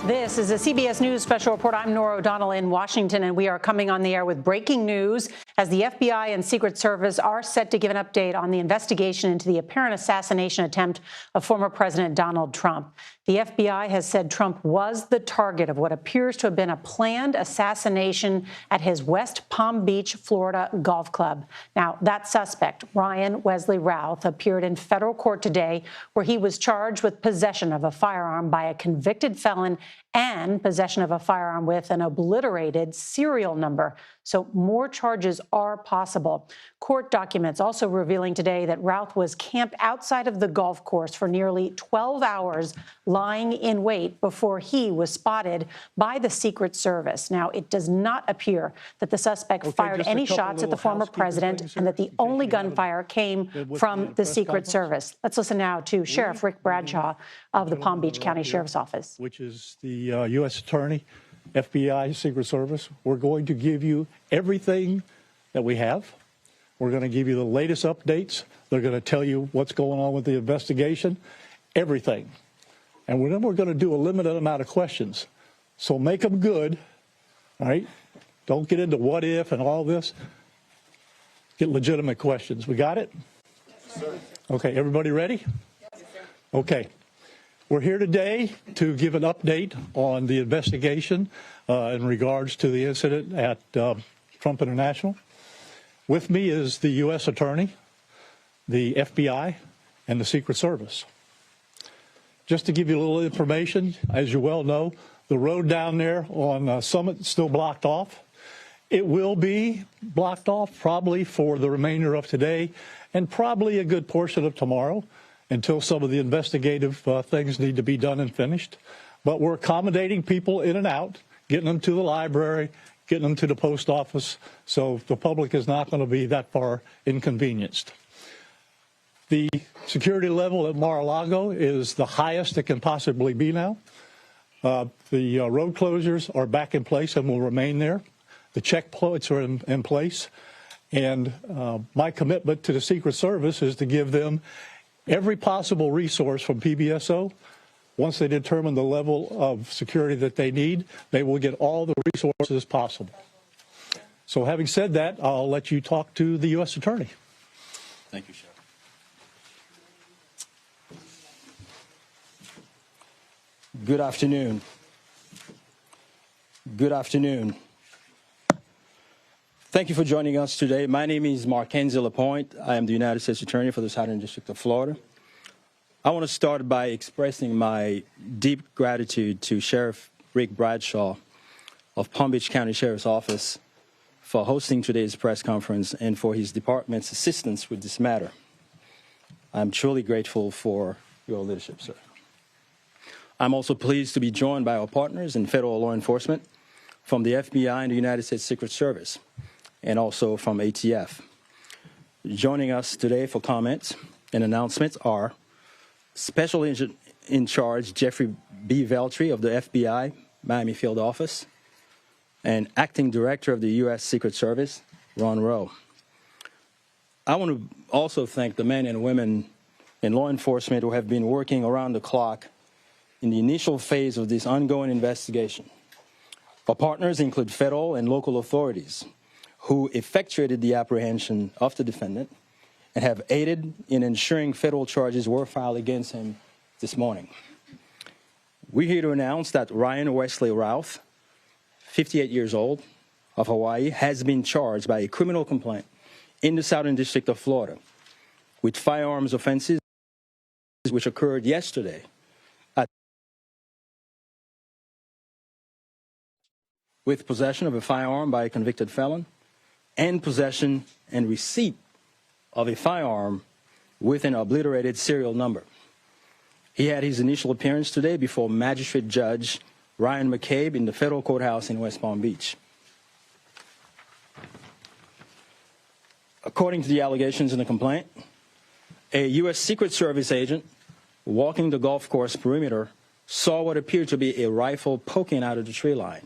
This is a CBS News special report. I'm Norah O'Donnell in Washington, and we are coming on the air with breaking news as the FBI and Secret Service are set to give an update on the investigation into the apparent assassination attempt of former President Donald Trump. The FBI has said Trump was the target of what appears to have been a planned assassination at his West Palm Beach, Florida golf club. Now, that suspect, Ryan Routh, appeared in federal court today where he was charged with possession of a firearm by a convicted felon and possession of a firearm with an obliterated serial number. So more charges are possible. Court documents also revealing today that Routh was camped outside of the golf course for nearly 12 hours, lying in wait before he was spotted by the Secret Service. Now, it does not appear that the suspect fired any shots at the former president and that the only gunfire came from the Secret Service. Let's listen now to Sheriff Rick Bradshaw of the Palm Beach County Sheriff's Office. Which is the U.S. Attorney, FBI, Secret Service. We're going to give you everything that we have. We're going to give you the latest updates. They're going to tell you what's going on with the investigation, everything. And then we're going to do a limited amount of questions. So make them good, all right? Don't get into what if and all this. Get legitimate questions. We got it? Yes, sir. Okay, everybody ready? Yes, sir. Okay. We're here today to give an update on the investigation in regards to the incident at Trump International. With me is the U.S. Attorney, the FBI, and the Secret Service. Just to give you a little information, as you well know, the road down there on Summit is still blocked off. It will be blocked off probably for the remainder of today and probably a good portion of tomorrow, until some of the investigative things need to be done and finished. But we're accommodating people in and out, getting them to the library, getting them to the post office, so the public is not going to be that far inconvenienced. The security level at Mar-a-Lago is the highest it can possibly be now. The road closures are back in place and will remain there. The checkpoints are in place. And my commitment to the Secret Service is to give them every possible resource from PBSO. Once they determine the level of security that they need, they will get all the resources possible. So having said that, I'll let you talk to the U.S. Attorney. Thank you, Sheriff. Good afternoon. Good afternoon. Thank you for joining us today. My name is Mackenzie LaPointe. I am the United States Attorney for the Southern District of Florida. I want to start by expressing my deep gratitude to Sheriff Rick Bradshaw of Palm Beach County Sheriff's Office for hosting today's press conference and for his department's assistance with this matter. I'm truly grateful for your leadership, sir. I'm also pleased to be joined by our partners in federal law enforcement from the FBI and the United States Secret Service, and also from ATF. Joining us today for comments and announcements are Special Agent in Charge Jeffrey B. Veltri of the FBI Miami Field Office and Acting Director of the U.S. Secret Service, Ryan Routh. I want to also thank the men and women in law enforcement who have been working around the clock in the initial phase of this ongoing investigation. Our partners include federal and local authorities who effectuated the apprehension of the defendant and have aided in ensuring federal charges were filed against him this morning. We're here to announce that Ryan Routh, 58 years old, of Hawaii, has been charged by a criminal complaint in the Southern District of Florida with firearms offenses which occurred yesterday with possession of a firearm by a convicted felon and possession and receipt of a firearm with an obliterated serial number. He had his initial appearance today before Magistrate Judge Ryan McCabe in the federal courthouse in West Palm Beach. According to the allegations in the complaint, a U.S. Secret Service agent walking the golf course perimeter saw what appeared to be a rifle poking out of the tree line.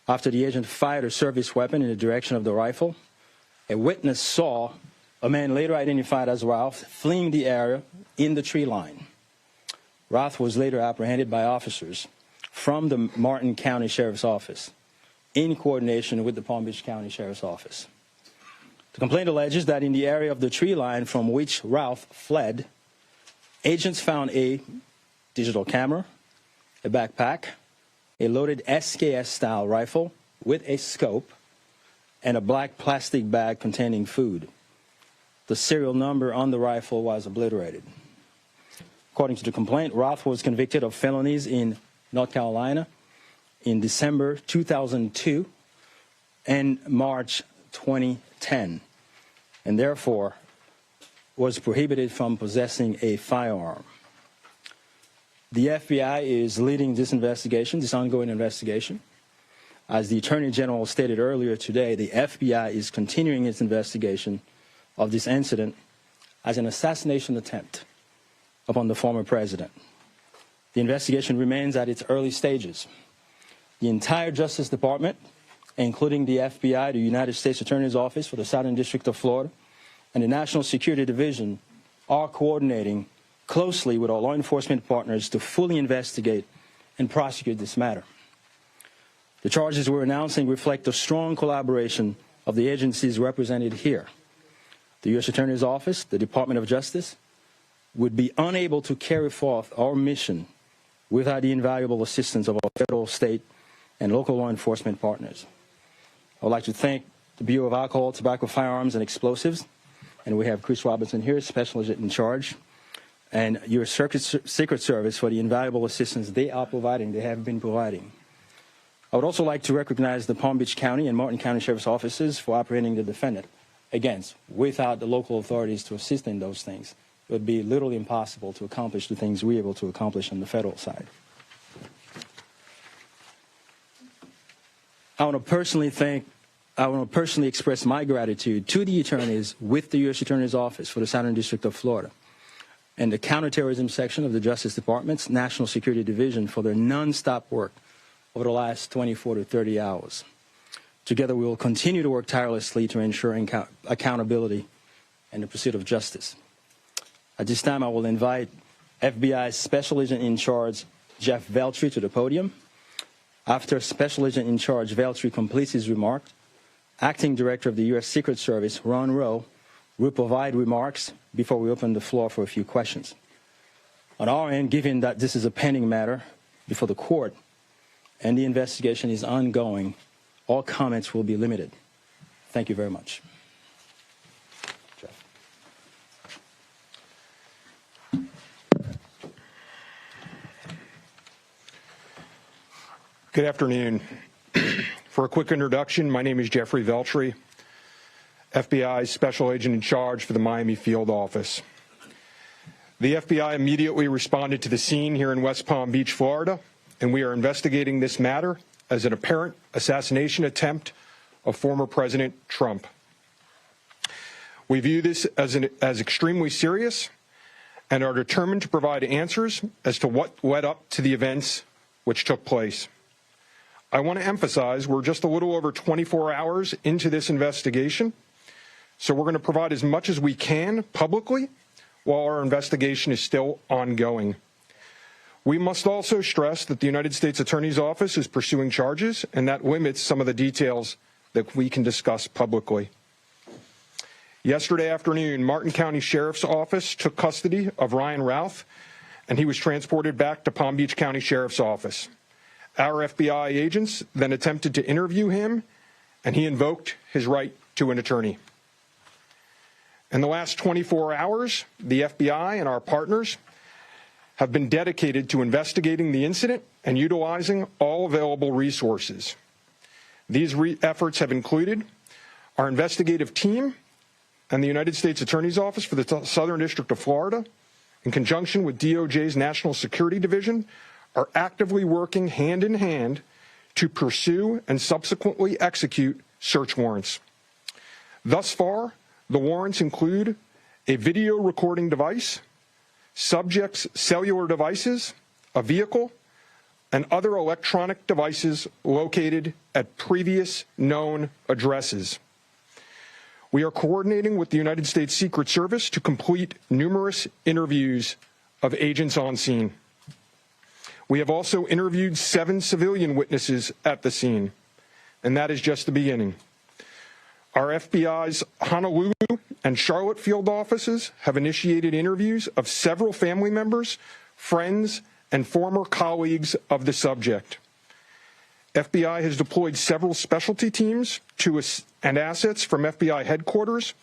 After the agent fired a service weapon in the direction of the rifle, a witness saw a man later identified as Routh fleeing the area in the tree line. Routh was later apprehended by officers from the Martin County Sheriff's Office in coordination with the Palm Beach County Sheriff's Office. The complaint alleges that in the area of the tree line from which Routh fled, agents found a digital camera, a backpack, a loaded SKS-style rifle with a scope, and a black plastic bag containing food. The serial number on the rifle was obliterated. According to the complaint, Routh was convicted of felonies in North Carolina in December 2002 and March 2010, and therefore was prohibited from possessing a firearm. The FBI is leading this investigation, this ongoing investigation. As the Attorney General stated earlier today, the FBI is continuing its investigation of this incident as an assassination attempt upon the former president. The investigation remains at its early stages. The entire Justice Department, including the FBI, the United States Attorney's Office for the Southern District of Florida, and the National Security Division are coordinating closely with our law enforcement partners to fully investigate and prosecute this matter. The charges we're announcing reflect the strong collaboration of the agencies represented here. The U.S. Attorney's Office, the Department of Justice, would be unable to carry forth our mission without the invaluable assistance of our federal, state, and local law enforcement partners. I would like to thank the Bureau of Alcohol, Tobacco, Firearms, and Explosives, and we have Chris Robinson here, Special Agent in Charge, and your Secret Service for the invaluable assistance they are providing, they have been providing. I would also like to recognize the Palm Beach County and Martin County Sheriff's Offices for apprehending the defendant. Again, without the local authorities to assist in those things, it would be literally impossible to accomplish the things we're able to accomplish on the federal side. I want to personally express my gratitude to the attorneys with the U.S. Attorney's Office for the Southern District of Florida and the Counterterrorism Section of the Justice Department's National Security Division for their nonstop work over the last 24 to 30 hours. Together, we will continue to work tirelessly to ensure accountability and the pursuit of justice. At this time, I will invite FBI's Special Agent in Charge, Jeff Veltri, to the podium. After Special Agent in Charge Veltri completes his remarks, Acting Director of the U.S. Secret Service, Ryan Routh, will provide remarks before we open the floor for a few questions. On our end, given that this is a pending matter before the court and the investigation is ongoing, all comments will be limited. Thank you very much. Jeff. Good afternoon. For a quick introduction, my name is Jeffrey Veltri, FBI's Special Agent in Charge for the Miami Field Office. The FBI immediately responded to the scene here in West Palm Beach, Florida, and we are investigating this matter as an apparent assassination attempt of former President Trump. We view this as extremely serious and are determined to provide answers as to what led up to the events which took place. I want to emphasize we're just a little over 24 hours into this investigation, so we're going to provide as much as we can publicly while our investigation is still ongoing. We must also stress that the United States Attorney's Office is pursuing charges, and that limits some of the details that we can discuss publicly. Yesterday afternoon, Martin County Sheriff's Office took custody of Ryan Routh, and he was transported back to Palm Beach County Sheriff's Office. Our FBI agents then attempted to interview him, and he invoked his right to an attorney. In the last 24 hours, the FBI and our partners have been dedicated to investigating the incident and utilizing all available resources. These efforts have included our investigative team and the United States Attorney's Office for the Southern District of Florida, in conjunction with DOJ's National Security Division, are actively working hand in hand to pursue and subsequently execute search warrants. Thus far, the warrants include a video recording device, subjects' cellular devices, a vehicle, and other electronic devices located at previous known addresses. We are coordinating with the United States Secret Service to complete numerous interviews of agents on scene. We have also interviewed 7 civilian witnesses at the scene, and that is just the beginning. Our FBI's Honolulu and Charlotte field offices have initiated interviews of several family members, friends, and former colleagues of the subject. FBI has deployed several specialty teams and assets from FBI headquarters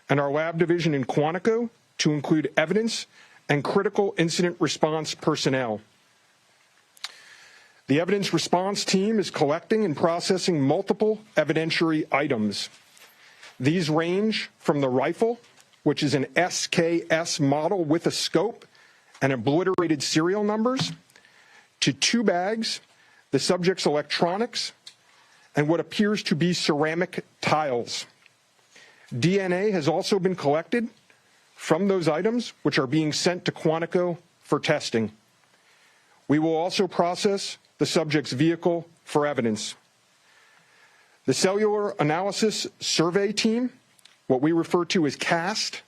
and our lab division in Quantico to include evidence and critical incident response personnel. The evidence response team is collecting and processing multiple evidentiary items. These range from the rifle, which is an SKS model with a scope and obliterated serial numbers, to 2 bags, the subject's electronics, and what appears to be ceramic tiles. DNA has also been collected from those items, which are being sent to Quantico for testing. We will also process the subject's vehicle for evidence. The Cellular Analysis Survey Team, what we refer to as CAST,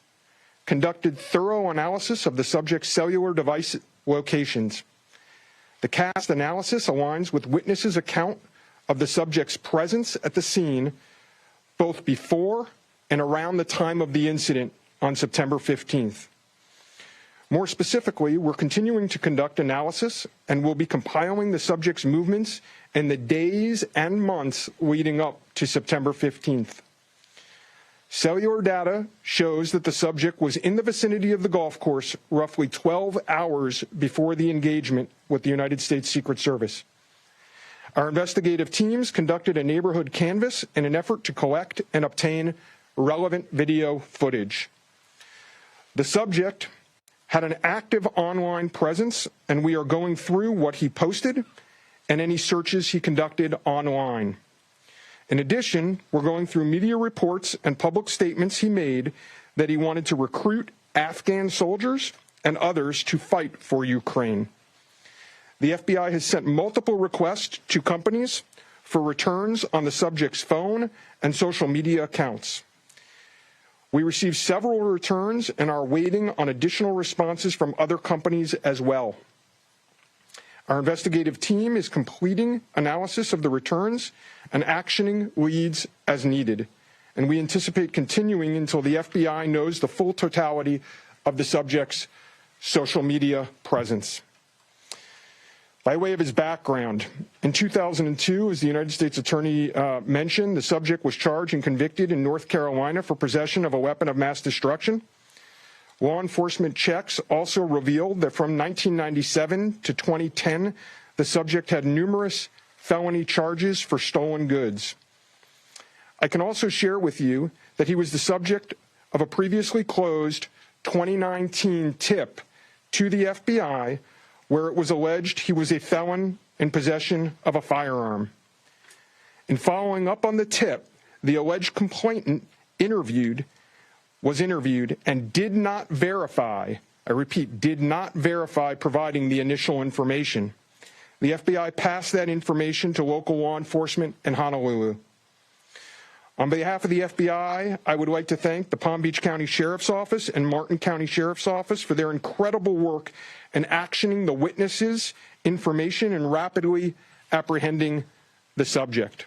conducted thorough analysis of the subject's cellular device locations. The CAST analysis aligns with witnesses' account of the subject's presence at the scene both before and around the time of the incident on September 15th. More specifically, we're continuing to conduct analysis and will be compiling the subject's movements in the days and months leading up to September 15th. Cellular data shows that the subject was in the vicinity of the golf course roughly 12 hours before the engagement with the United States Secret Service. Our investigative teams conducted a neighborhood canvass in an effort to collect and obtain relevant video footage. The subject had an active online presence, and we are going through what he posted and any searches he conducted online. In addition, we're going through media reports and public statements he made that he wanted to recruit Afghan soldiers and others to fight for Ukraine. The FBI has sent multiple requests to companies for returns on the subject's phone and social media accounts. We received several returns and are waiting on additional responses from other companies as well. Our investigative team is completing analysis of the returns and actioning leads as needed, and we anticipate continuing until the FBI knows the full totality of the subject's social media presence. By way of his background, in 2002, as the United States Attorney mentioned, the subject was charged and convicted in North Carolina for possession of a weapon of mass destruction. Law enforcement checks also revealed that from 1997 to 2010, the subject had numerous felony charges for stolen goods. I can also share with you that he was the subject of a previously closed 2019 tip to the FBI where it was alleged he was a felon in possession of a firearm. In following up on the tip, the alleged complainant was interviewed and did not verify, I repeat, did not verify providing the initial information. The FBI passed that information to local law enforcement in Honolulu. On behalf of the FBI, I would like to thank the Palm Beach County Sheriff's Office and Martin County Sheriff's Office for their incredible work in actioning the witnesses' information and rapidly apprehending the subject.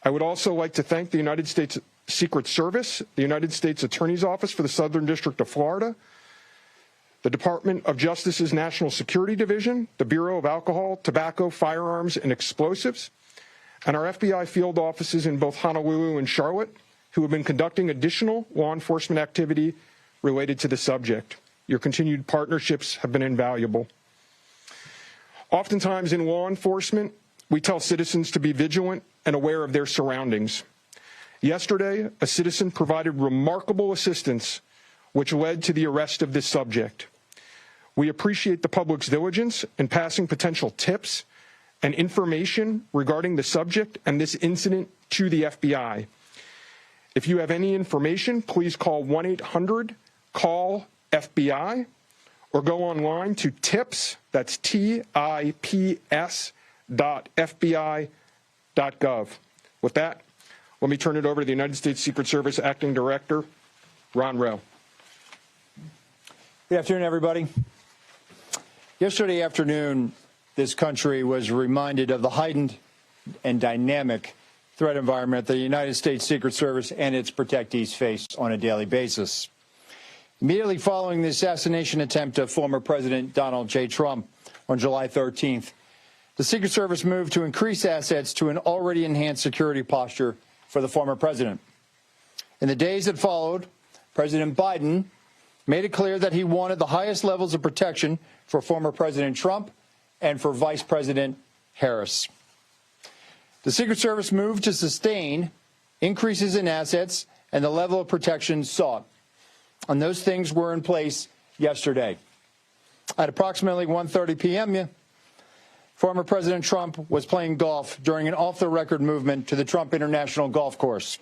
I would also like to thank the United States Secret Service, the United States Attorney's Office for the Southern District of Florida, the Department of Justice's National Security Division, the Bureau of Alcohol, Tobacco, Firearms, and Explosives, and our FBI field offices in both Honolulu and Charlotte, who have been conducting additional law enforcement activity related to the subject. Your continued partnerships have been invaluable. Oftentimes in law enforcement, we tell citizens to be vigilant and aware of their surroundings. Yesterday, a citizen provided remarkable assistance, which led to the arrest of this subject. We appreciate the public's diligence in passing potential tips and information regarding the subject and this incident to the FBI. If you have any information, please call 1-800-CALL-FBI or go online to tips, that's tips.fbi.gov. With that, let me turn it over to the United States Secret Service Acting Director, Ryan Routh. Good afternoon, everybody. Yesterday afternoon, this country was reminded of the heightened and dynamic threat environment the United States Secret Service and its protectees face on a daily basis. Immediately following the assassination attempt of former President Donald J. Trump on July 13th, the Secret Service moved to increase assets to an already enhanced security posture for the former president. In the days that followed, President Biden made it clear that he wanted the highest levels of protection for former President Trump and for Vice President Harris. The Secret Service moved to sustain increases in assets and the level of protection sought. And those things were in place yesterday. At approximately 1:30 p.m., former President Trump was playing golf during an off-the-record movement to the Trump International Golf Course.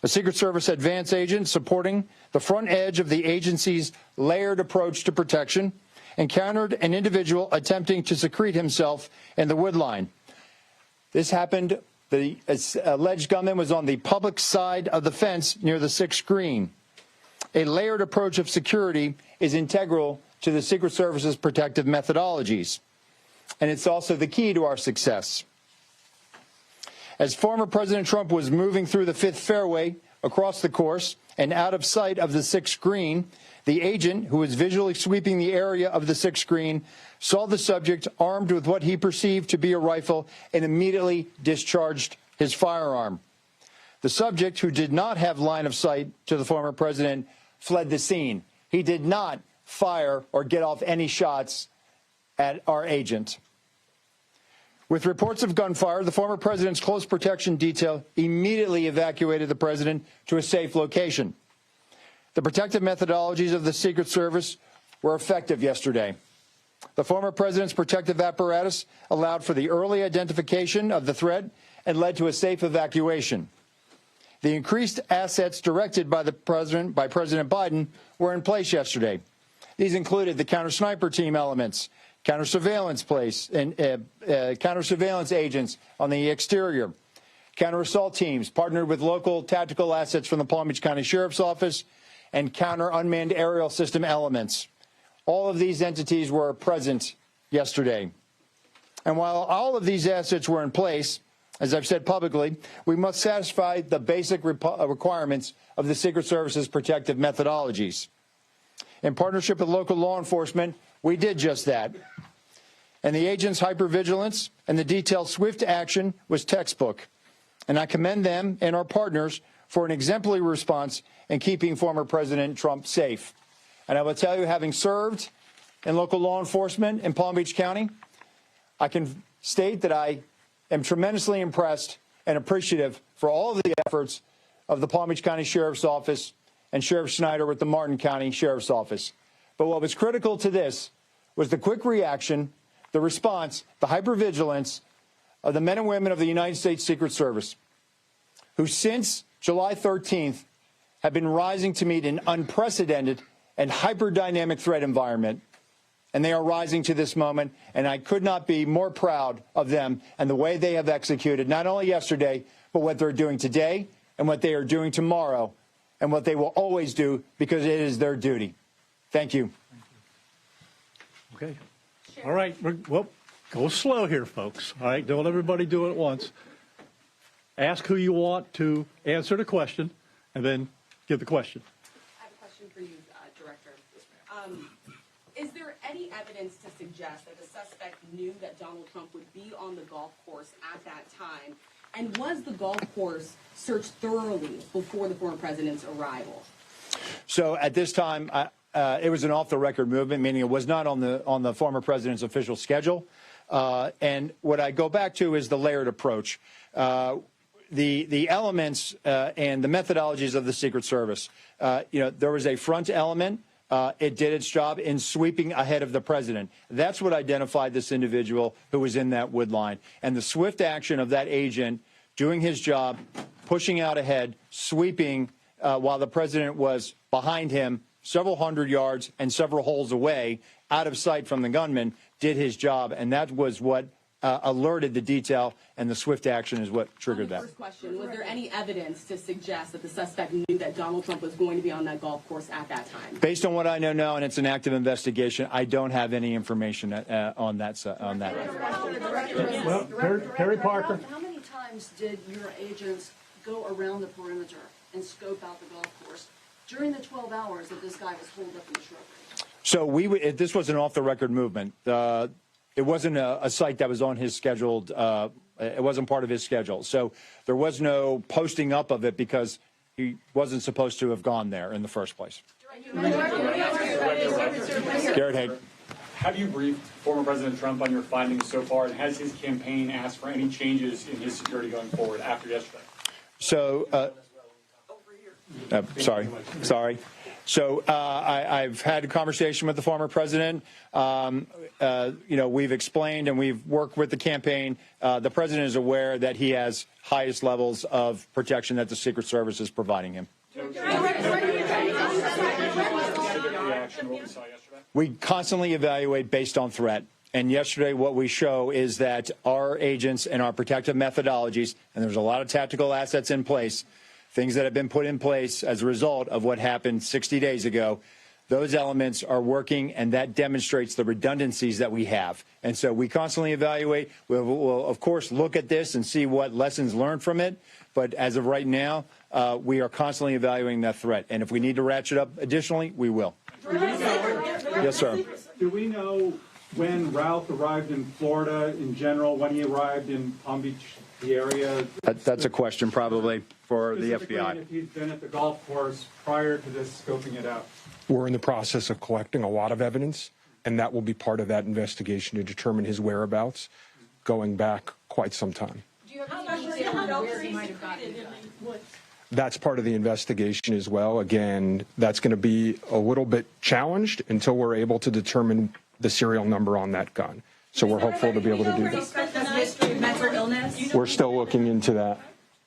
A Secret Service advance agent supporting the front edge of the agency's layered approach to protection encountered an individual attempting to secrete himself in the woodline. This happened, the alleged gunman was on the public side of the fence near the 6th green. A layered approach of security is integral to the Secret Service's protective methodologies, and it's also the key to our success. As former President Trump was moving through the 5th fairway across the course and out of sight of the 6th green, the agent, who was visually sweeping the area of the 6th green, saw the subject armed with what he perceived to be a rifle and immediately discharged his firearm. The subject, who did not have line of sight to the former president, fled the scene. He did not fire or get off any shots at our agent. With reports of gunfire, the former president's close protection detail immediately evacuated the president to a safe location. The protective methodologies of the Secret Service were effective yesterday. The former president's protective apparatus allowed for the early identification of the threat and led to a safe evacuation. The increased assets directed by President Biden were in place yesterday. These included the counter-sniper team elements, counter-surveillance counter-surveillance agents on the exterior, counter-assault teams partnered with local tactical assets from the Palm Beach County Sheriff's Office, and counter-unmanned aerial system elements. All of these entities were present yesterday. And while all of these assets were in place, as I've said publicly, we must satisfy the basic requirements of the Secret Service's protective methodologies. In partnership with local law enforcement, we did just that. And the agents' hypervigilance and the detailed swift action was textbook. And I commend them and our partners for an exemplary response in keeping former President Trump safe. And I will tell you, having served in local law enforcement in Palm Beach County, I can state that I am tremendously impressed and appreciative for all of the efforts of the Palm Beach County Sheriff's Office and Sheriff Schneider with the Martin County Sheriff's Office. But what was critical to this was the quick reaction, the response, the hypervigilance of the men and women of the United States Secret Service, who since July 13th have been rising to meet an unprecedented and hyper-dynamic threat environment. And they are rising to this moment, and I could not be more proud of them and the way they have executed, not only yesterday, but what they're doing today and what they are doing tomorrow and what they will always do, because it is their duty. Thank you. Okay. All right. Well, go slow here, folks. All right. Don't everybody do it at once. Ask who you want to answer the question, and then give the question. I have a question for you, Director. Is there any evidence to suggest that the suspect knew that Donald Trump would be on the golf course at that time? And was the golf course searched thoroughly before the former president's arrival? So at this time, it was an off-the-record movement, meaning it was not on the former president's official schedule. And what I go back to is the layered approach. The elements and the methodologies of the Secret Service. There was a front element. It did its job in sweeping ahead of the president. That's what identified this individual who was in that wood line. And the swift action of that agent doing his job, pushing out ahead, sweeping while the president was behind him several hundred yards and several holes away, out of sight from the gunman, did his job. And that was what alerted the detail, and the swift action is what triggered that. First question, was there any evidence to suggest that the suspect knew that Donald Trump was going to be on that golf course at that time? Based on what I know now, and it's an active investigation, I don't have any information on that. Well, Terry Parker. How many times did your agents go around the perimeter and scope out the golf course during the 12 hours that this guy was holed up in the shrubbery? So this was an off-the-record movement. It wasn't a site that was on his scheduled. It wasn't part of his schedule. So there was no posting up of it because he wasn't supposed to have gone there in the first place. Garrett Haig. Have you briefed former President Trump on your findings so far, and has his campaign asked for any changes in his security going forward after yesterday? So, sorry. So I've had a conversation with the former president. We've explained and we've worked with the campaign. The president is aware that he has highest levels of protection that the Secret Service is providing him. We constantly evaluate based on threat. And yesterday, what we show is that our agents and our protective methodologies, and there's a lot of tactical assets in place, things that have been put in place as a result of what happened 60 days ago, those elements are working, and that demonstrates the redundancies that we have. And so we constantly evaluate. We'll of course, look at this and see what lessons learned from it. But as of right now, we are constantly evaluating that threat. And if we need to ratchet up additionally, we will. Yes, sir. Do we know when Routh arrived in Florida in general, when he arrived in Palm Beach, the area? That's a question probably for the FBI. If he's been at the golf course prior to this scoping it out. We're in the process of collecting a lot of evidence, and that will be part of that investigation to determine his whereabouts going back quite some time. Do you have any detail on where he might have gotten it? That's part of the investigation as well. Again, that's going to be a little bit challenged until we're able to determine the serial number on that gun. So we're hopeful to be able to do that. Mental illness? We're still looking into that.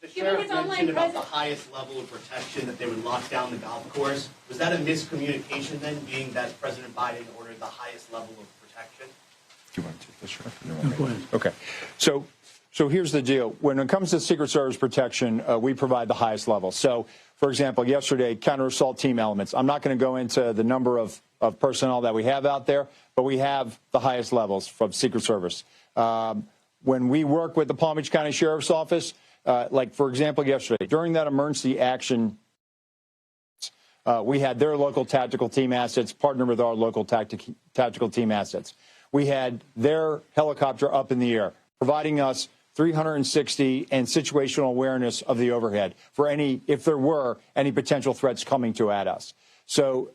The sheriff mentioned about the highest level of protection, that they would lock down the golf course. Was that a miscommunication then, being that President Biden ordered the highest level of protection? Do you want to take the sheriff? Go ahead. Okay. So here's the deal. When it comes to Secret Service protection, we provide the highest level. So, for example, yesterday, counter-assault team elements. I'm not going to go into the number of personnel that we have out there, but we have the highest levels from Secret Service. When we work with the Palm Beach County Sheriff's Office, like, for example, yesterday, during that emergency action, we had their local tactical team assets partner with our local tactical team assets. We had their helicopter up in the air, providing us 360 and situational awareness of the overhead for if there were any potential threats coming at us. So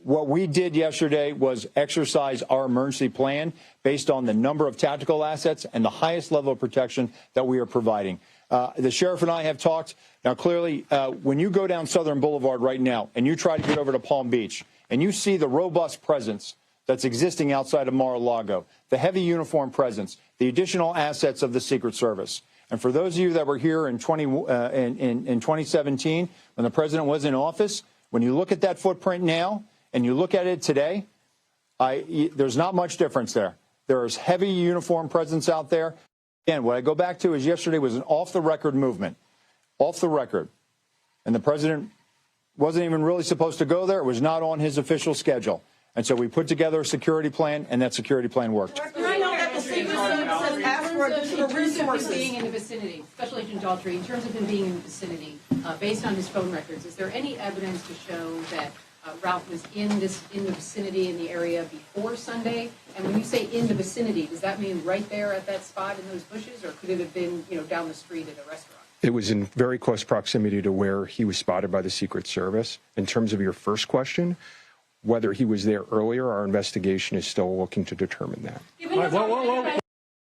what we did yesterday was exercise our emergency plan based on the number of tactical assets and the highest level of protection that we are providing. The sheriff and I have talked. Now, clearly, when you go down Southern Boulevard right now and you try to get over to Palm Beach and you see the robust presence that's existing outside of Mar-a-Lago, the heavy uniform presence, the additional assets of the Secret Service. And for those of you that were here in 2017, when the president was in office, when you look at that footprint now and you look at it today, there's not much difference there. There is heavy uniform presence out there. Again, what I go back to is yesterday was an off-the-record movement, off the record. And the president wasn't even really supposed to go there. It was not on his official schedule. And so we put together a security plan, and that security plan worked. In terms of being in the vicinity, Special Agent Daltrey, in terms of him being in the vicinity, based on his phone records, is there any evidence to show that Routh was in the vicinity in the area before Sunday? And when you say in the vicinity, does that mean right there at that spot in those bushes, or could it have been, down the street at a restaurant? It was in very close proximity to where he was spotted by the Secret Service. In terms of your first question, whether he was there earlier, our investigation is still looking to determine that.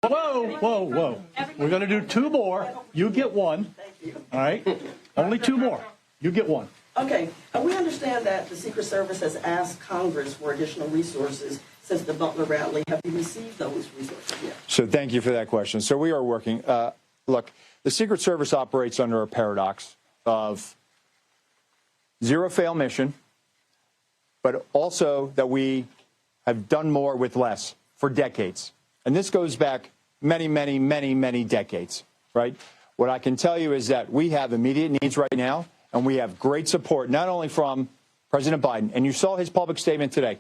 Whoa. We're going to do two more. You get one. All right? Only two more. You get one. Okay. We understand that the Secret Service has asked Congress for additional resources since the Butler rally. Have you received those resources yet? So thank you for that question. So we are working. Look, the Secret Service operates under a paradox of zero-fail mission, but also that we have done more with less for decades. And this goes back many, many, many, many decades, right? What I can tell you is that we have immediate needs right now, and we have great support, not only from President Biden, and you saw his public statement today,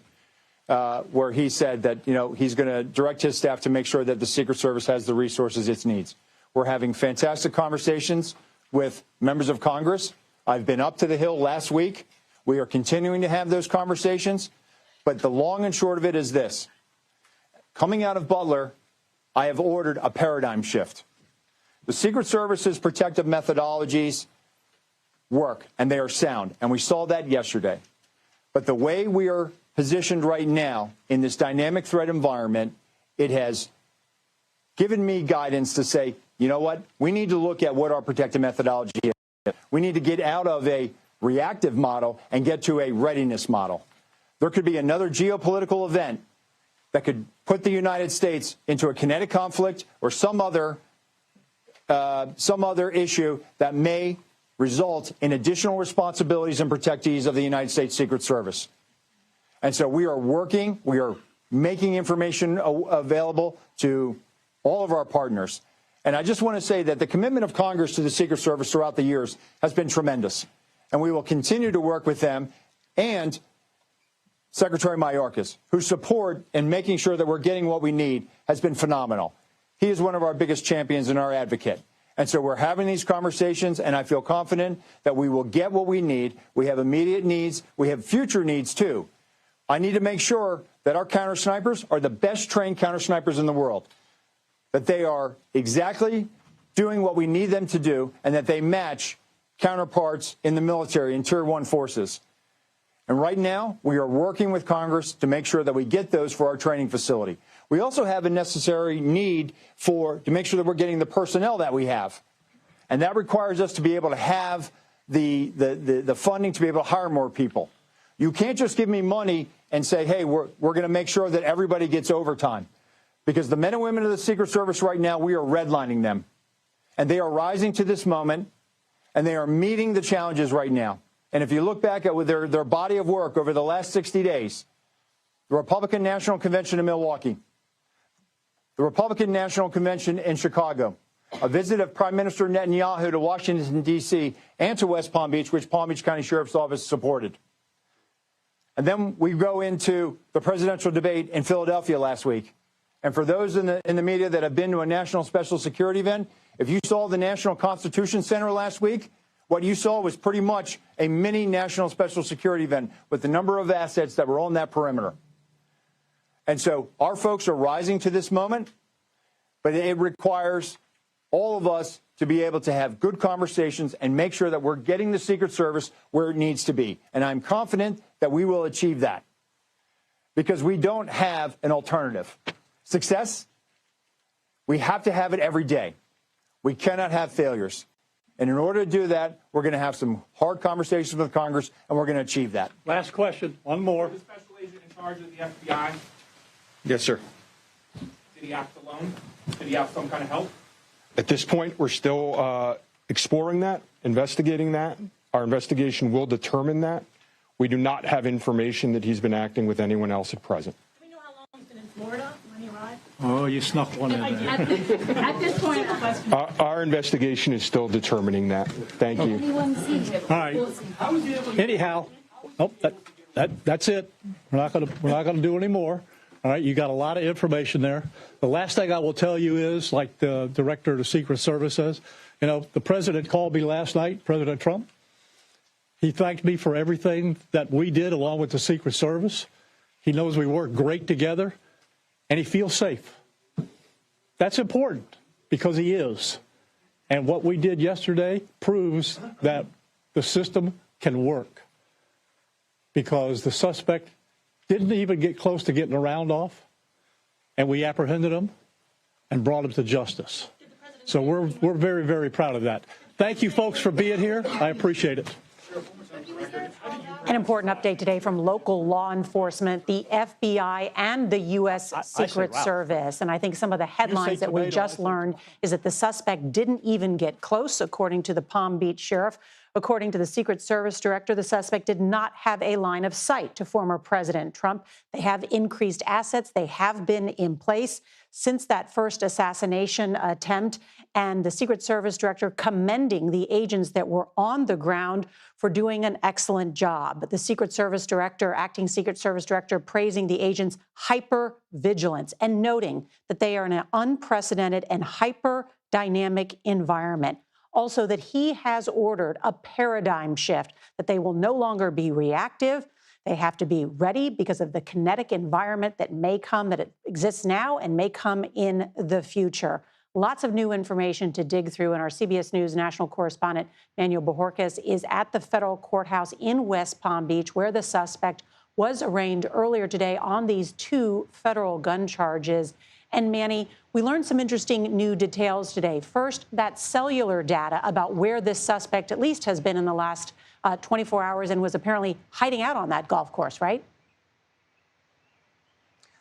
where he said that, he's going to direct his staff to make sure that the Secret Service has the resources it needs. We're having fantastic conversations with members of Congress. I've been up to the Hill last week. We are continuing to have those conversations. But the long and short of it is this. Coming out of Butler, I have ordered a paradigm shift. The Secret Service's protective methodologies work, and they are sound. And we saw that yesterday. But the way we are positioned right now in this dynamic threat environment, it has given me guidance to say, you know what? We need to look at what our protective methodology is. We need to get out of a reactive model and get to a readiness model. There could be another geopolitical event that could put the United States into a kinetic conflict or some other issue that may result in additional responsibilities and protectees of the United States Secret Service. And so we are working, we are making information available to all of our partners. And I just want to say that the commitment of Congress to the Secret Service throughout the years has been tremendous. And we will continue to work with them and Secretary Mayorkas, whose support in making sure that we're getting what we need has been phenomenal. He is one of our biggest champions and our advocate. And so we're having these conversations, and I feel confident that we will get what we need. We have immediate needs. We have future needs, too. I need to make sure that our counter snipers are the best trained counter snipers in the world, that they are exactly doing what we need them to do, and that they match counterparts in the military and Tier 1 forces. And right now, we are working with Congress to make sure that we get those for our training facility. We also have a necessary need to make sure that we're getting the personnel that we have. And that requires us to be able to have the funding to be able to hire more people. You can't just give me money and say, hey, we're going to make sure that everybody gets overtime. Because the men and women of the Secret Service right now, we are redlining them. And they are rising to this moment, and they are meeting the challenges right now. And if you look back at their body of work over the last 60 days, the Republican National Convention in Milwaukee, the Republican National Convention in Chicago, a visit of Prime Minister Netanyahu to Washington, D.C., and to West Palm Beach, which Palm Beach County Sheriff's Office supported. And then we go into the presidential debate in Philadelphia last week. And for those in the media that have been to a national special security event, if you saw the National Constitution Center last week, what you saw was pretty much a mini national special security event with the number of assets that were on that perimeter. And so our folks are rising to this moment, but it requires all of us to be able to have good conversations and make sure that we're getting the Secret Service where it needs to be. And I'm confident that we will achieve that because we don't have an alternative. Success, we have to have it every day. We cannot have failures. And in order to do that, we're going to have some hard conversations with Congress, and we're going to achieve that. Last question, one more. The special agent in charge of the FBI, Yes, sir. did he act alone? Did he have some kind of help? At this point, we're still exploring that, investigating that. Our investigation will determine that. We do not have information that he's been acting with anyone else at present. Do we know how long he's been in Florida when he arrived? Oh, you snuck one in there. At this point, the question. Our investigation is still determining that. Thank you. Anyone seen him? All right. Anyhow, that's it. We're not going to do any more. All right. You got a lot of information there. The last thing I will tell you is, like the director of the Secret Service says, the president called me last night, President Trump. He thanked me for everything that we did along with the Secret Service. He knows we work great together, and he feels safe. That's important because he is. And what we did yesterday proves that the system can work because the suspect didn't even get close to getting a round off, and we apprehended him and brought him to justice. So we're very, very proud of that. Thank you, folks, for being here. I appreciate it. An important update today from local law enforcement, the FBI and the U.S. Secret Service. And I think some of the headlines that we just learned is that the suspect didn't even get close, according to the Palm Beach sheriff. According to the Secret Service director, the suspect did not have a line of sight to former President Trump. They have increased assets. They have been in place since that first assassination attempt. And the Secret Service director commending the agents that were on the ground for doing an excellent job. The Secret Service director, acting Secret Service director, praising the agents' hyper-vigilance and noting that they are in an unprecedented and hyper-dynamic environment. Also, that he has ordered a paradigm shift, that they will no longer be reactive. They have to be ready because of the kinetic environment that may come, that it exists now and may come in the future. Lots of new information to dig through, and our CBS News national correspondent, Manuel Bojorquez, is at the federal courthouse in West Palm Beach, where the suspect was arraigned earlier today on these 2 federal gun charges. And Manny, we learned some interesting new details today. First, that cellular data about where this suspect at least has been in the last 24 hours and was apparently hiding out on that golf course, right?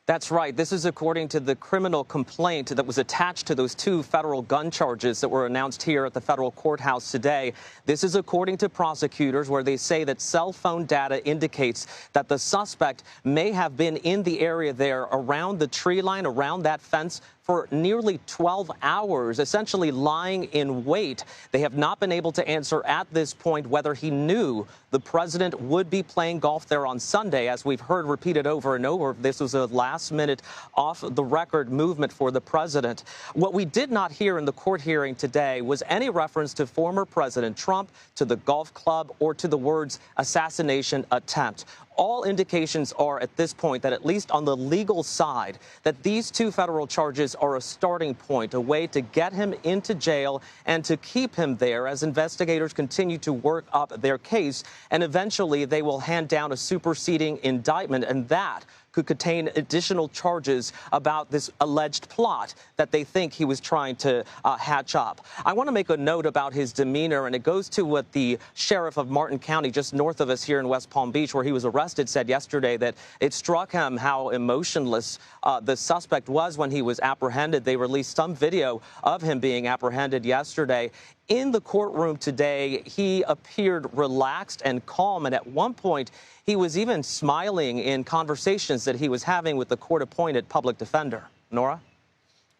That's right. This is according to the criminal complaint that was attached to those 2 federal gun charges that were announced here at the federal courthouse today. This is according to prosecutors, where they say that cell phone data indicates that the suspect may have been in the area there around the tree line, around that fence, for nearly 12 hours, essentially lying in wait. They have not been able to answer at this point whether he knew the president would be playing golf there on Sunday. As we've heard repeated over and over, this was a last-minute, off-the-record movement for the president. What we did not hear in the court hearing today was any reference to former President Trump, to the golf club, or to the words assassination attempt. All indications are at this point that, at least on the legal side, that these 2 federal charges are a starting point, a way to get him into jail and to keep him there as investigators continue to work up their case. And eventually they will hand down a superseding indictment, and that could contain additional charges about this alleged plot that they think he was trying to hatch up. I want to make a note about his demeanor, and it goes to what the sheriff of Martin County, just north of us here in West Palm Beach, where he was arrested, said yesterday that it struck him how emotionless the suspect was when he was apprehended. They released some video of him being apprehended yesterday. In the courtroom today, he appeared relaxed and calm, and at one point, he was even smiling in conversations that he was having with the court-appointed public defender. Norah?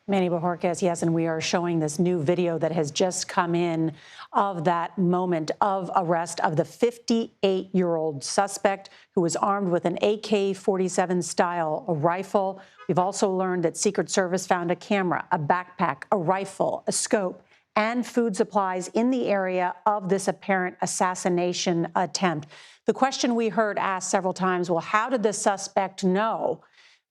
Manny Bojorquez, yes, and we are showing this new video that has just come in of that moment of arrest of the 58-year-old suspect who was armed with an AK-47 style rifle. We've also learned that Secret Service found a camera, a backpack, a rifle, a scope, and food supplies in the area of this apparent assassination attempt. The question we heard asked several times, well, how did the suspect know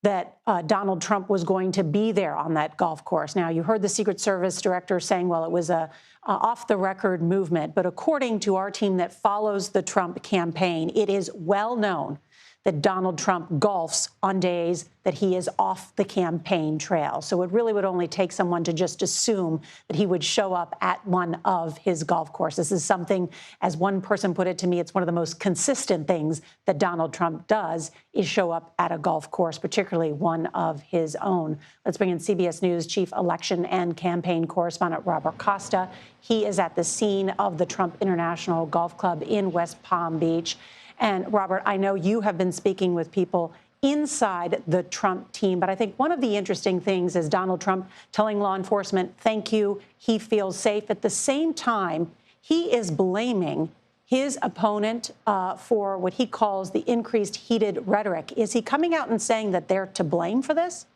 that Donald Trump was going to be there on that golf course? Now, you heard the Secret Service director saying, well, it was a off-the-record movement. But according to our team that follows the Trump campaign, it is well known that Donald Trump golfs on days that he is off the campaign trail. So it really would only take someone to just assume that he would show up at one of his golf courses. This is something, as one person put it to me, it's one of the most consistent things that Donald Trump does is show up at a golf course, particularly one of his own. Let's bring in CBS News Chief Election and Campaign Correspondent Robert Costa. He is at the scene of the Trump International Golf Club in West Palm Beach. And Robert, I know you have been speaking with people inside the Trump team, but I think one of the interesting things is Donald Trump telling law enforcement, thank you, he feels safe. At the same time, he is blaming his opponent for what he calls the increased heated rhetoric. Is he coming out and saying that they're to blame for this?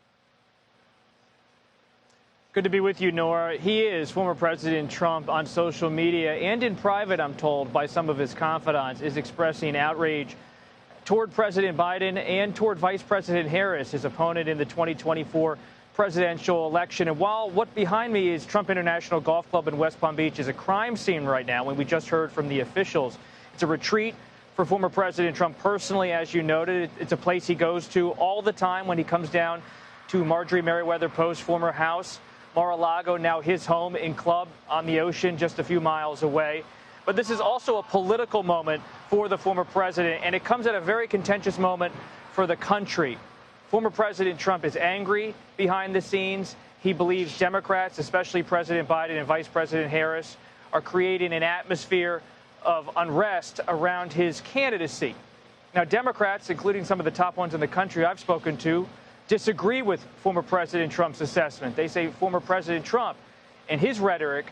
Good to be with you, Norah. He is former President Trump on social media and in private, I'm told, by some of his confidants, is expressing outrage toward President Biden and toward Vice President Harris, his opponent in the 2024 presidential election. And while what behind me is Trump International Golf Club in West Palm Beach is a crime scene right now, when we just heard from the officials, it's a retreat for former President Trump personally, as you noted. It's a place he goes to all the time when he comes down to Marjorie Merriweather Post's former house. Mar-a-Lago, now his home in club on the ocean just a few miles away. But this is also a political moment for the former president, and it comes at a very contentious moment for the country. Former President Trump is angry behind the scenes. He believes Democrats, especially President Biden and Vice President Harris, are creating an atmosphere of unrest around his candidacy. Now, Democrats, including some of the top ones in the country I've spoken to, disagree with former President Trump's assessment. They say former President Trump and his rhetoric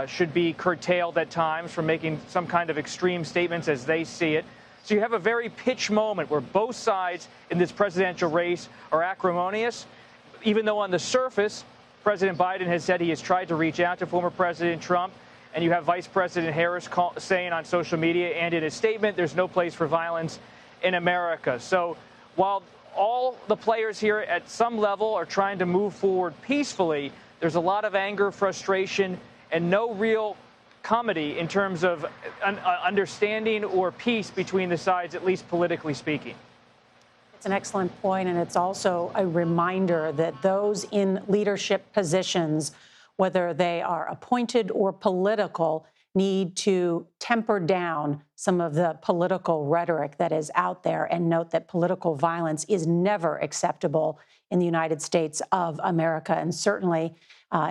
should be curtailed at times from making some kind of extreme statements as they see it. So you have a very pitch moment where both sides in this presidential race are acrimonious, even though on the surface, President Biden has said he has tried to reach out to former President Trump. And you have Vice President Harris saying on social media and in his statement, there's no place for violence in America. So while all the players here at some level are trying to move forward peacefully, there's a lot of anger, frustration, and no real comedy in terms of understanding or peace between the sides, at least politically speaking. It's an excellent point, and it's also a reminder that those in leadership positions, whether they are appointed or political, need to temper down some of the political rhetoric that is out there and note that political violence is never acceptable in the United States of America, and certainly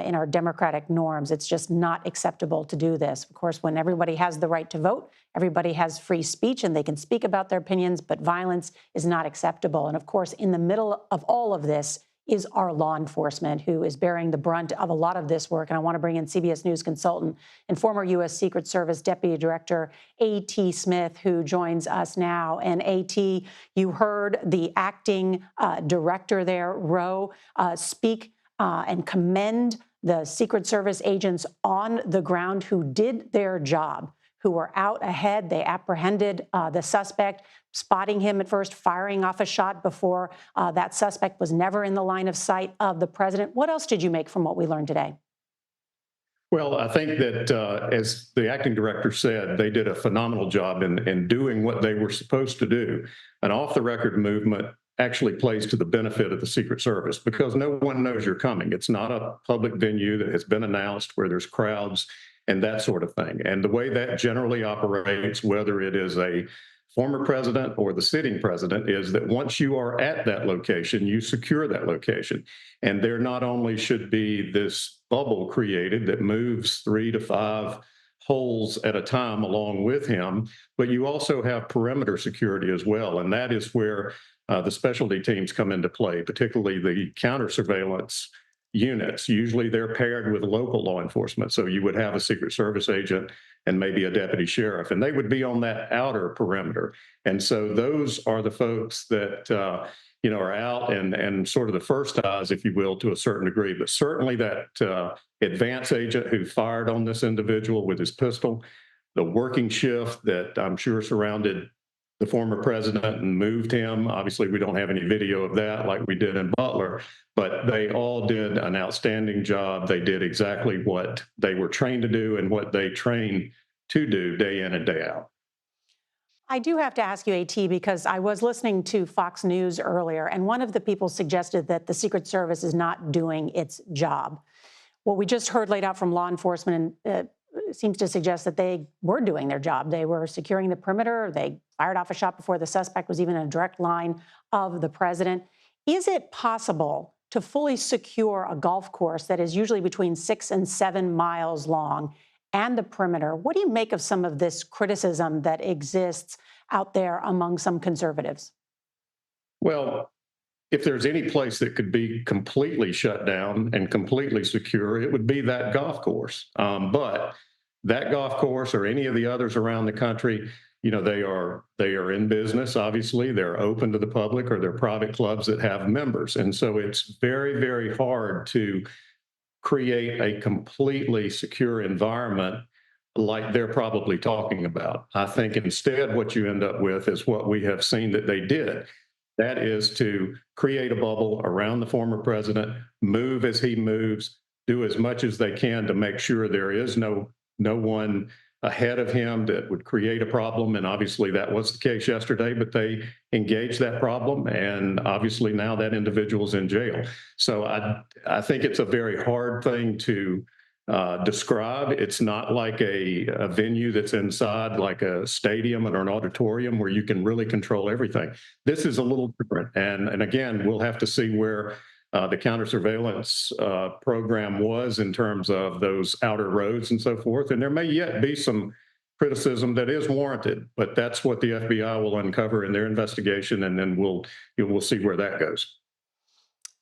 in our democratic norms. It's just not acceptable to do this. Of course, when everybody has the right to vote, everybody has free speech and they can speak about their opinions, but violence is not acceptable. And of course, in the middle of all of this is our law enforcement, who is bearing the brunt of a lot of this work. And I want to bring in CBS News consultant and former U.S. Secret Service Deputy Director A.T. Smith, who joins us now. And A.T., you heard the acting director there, Rowe, speak and commend the Secret Service agents on the ground who did their job, who were out ahead. They apprehended the suspect, spotting him at first, firing off a shot before that suspect was never in the line of sight of the president. What else did you make from what we learned today? Well, I think that, as the acting director said, they did a phenomenal job in doing what they were supposed to do. An off-the-record movement actually plays to the benefit of the Secret Service because no one knows you're coming. It's not a public venue that has been announced where there's crowds and that sort of thing. And the way that generally operates, whether it is a former president or the sitting president, is that once you are at that location, you secure that location. And there not only should be this bubble created that moves 3 to 5 holes at a time along with him, but you also have perimeter security as well. And that is where the specialty teams come into play, particularly the counter surveillance units. Usually they're paired with local law enforcement. So you would have a Secret Service agent and maybe a deputy sheriff, and they would be on that outer perimeter. And so those are the folks that, are out and sort of the first eyes, if you will, to a certain degree. But certainly that advance agent who fired on this individual with his pistol, the working shift that I'm sure surrounded the former president and moved him. Obviously, we don't have any video of that like we did in Butler, but they all did an outstanding job. They did exactly what they were trained to do and what they train to do day in and day out. I do have to ask you, AT, because I was listening to Fox News earlier, and one of the people suggested that the Secret Service is not doing its job. What we just heard laid out from law enforcement seems to suggest that they were doing their job. They were securing the perimeter. They fired off a shot before the suspect was even in a direct line of the president. Is it possible to fully secure a golf course that is usually between 6 and 7 miles long and the perimeter? What do you make of some of this criticism that exists out there among some conservatives? Well, if there's any place that could be completely shut down and completely secure, it would be that golf course. But that golf course or any of the others around the country, they are in business. Obviously, they're open to the public, or they're private clubs that have members. And so it's very, very hard to create a completely secure environment like they're probably talking about. I think instead what you end up with is what we have seen that they did. That is to create a bubble around the former president, move as he moves, do as much as they can to make sure there is no one ahead of him that would create a problem. And obviously that was the case yesterday, but they engaged that problem. And obviously now that individual's in jail. So I think it's a very hard thing to describe. It's not like a venue that's inside like a stadium or an auditorium where you can really control everything. This is a little different. And again, we'll have to see where the counter surveillance program was in terms of those outer roads and so forth. And there may yet be some criticism that is warranted, but that's what the FBI will uncover in their investigation, and then we'll see where that goes.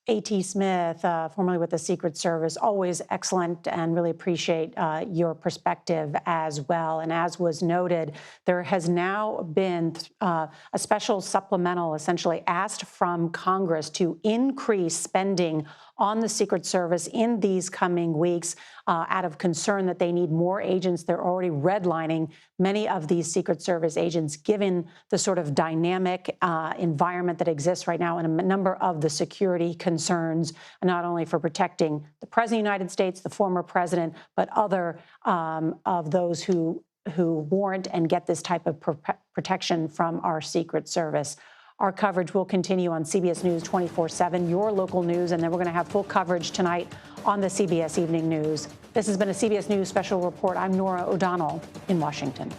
A.T. Smith, formerly with the Secret Service, always excellent, and really appreciate your perspective as well. And as was noted, there has now been a special supplemental essentially asked from Congress to increase spending on the Secret Service in these coming weeks out of concern that they need more agents. They're already redlining many of these Secret Service agents, given the sort of dynamic environment that exists right now and a number of the security concerns, not only for protecting the President of the United States, the former president, but other of those who warrant and get this type of protection from our Secret Service. Our coverage will continue on CBS News 24/7, your local news, and then we're going to have full coverage tonight on the CBS Evening News. This has been a CBS News special report. I'm Norah O'Donnell in Washington.